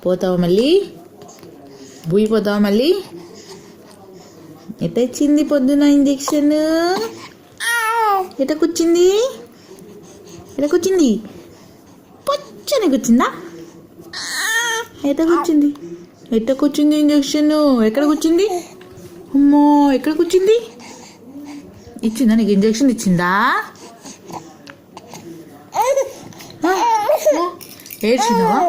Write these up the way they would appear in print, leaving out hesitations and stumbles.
పోతావా మళ్ళీ? పోతావా మళ్ళీ? ఎట్ట ఇచ్చింది పొద్దున ఇంజెక్షన్? ఎట్ట కూర్చుంది? పొచ్చని కూర్చుందా? ఎట్ట కూర్చుంది ఇంజెక్షన్? ఎక్కడ కూర్చుంది? అమ్మో, ఎక్కడ కూర్చుంది? ఇచ్చిందా నీకు? ఇంజెక్షన్ ఇచ్చిందా? ఏడ్చినావా?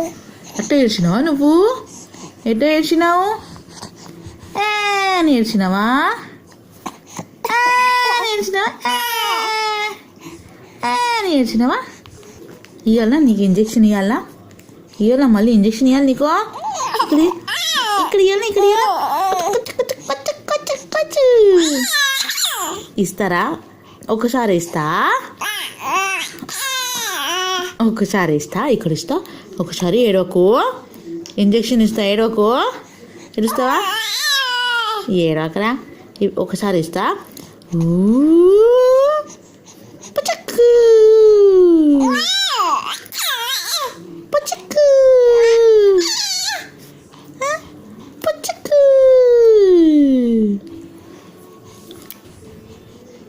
అట్ట ఏడ్చినావా నువ్వు? ఎట్ట ఏడ్చినావు? నేర్చినావా? ఇవ్వాలా నీకు ఇంజెక్షన్? ఇవ్వాలా మళ్ళీ ఇంజెక్షన్ ఇవ్వాలి నీకు? ఇక్కడ ఇస్తారా? ఒకసారి ఇస్తా, ఇక్కడ ఇస్తా. ఒకసారి ఏడవకు, ఇంజెక్షన్ ఇస్తా, ఏడవకు. ఏడుస్తావా? ఏడవకరా, ఒకసారి ఇస్తా.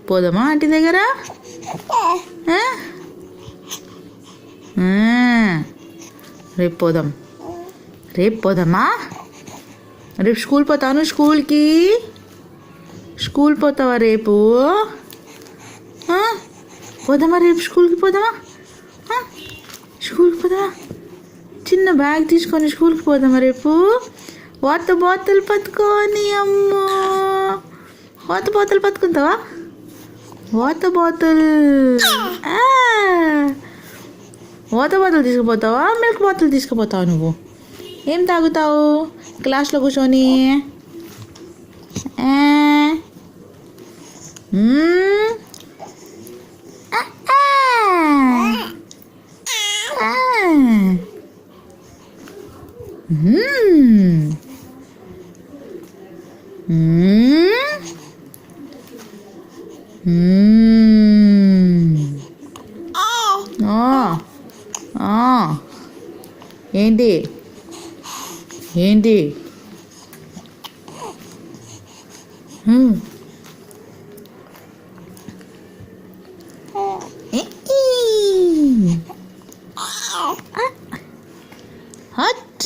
పోదామా ఆంటీ దగ్గర? రేపు పోదామా? రేపు స్కూల్ పోతాను. స్కూల్ పోతావా రేపు? పోదామా రేపు? స్కూల్కి పోదామా? చిన్న బ్యాగ్ తీసుకొని స్కూల్కి పోదామా రేపు? వాటర్ బాటిల్ పట్టుకొని. అమ్మో, వాటర్ బాటిల్ పట్టుకుంటావా? వాటర్ బాటిల్ తీసుకుపోతావా? మిల్క్ బాటిల్ తీసుకుపోతావా? నువ్వు ఏం తాగుతావు క్లాస్లో కూర్చొని? ఏంటి? హట్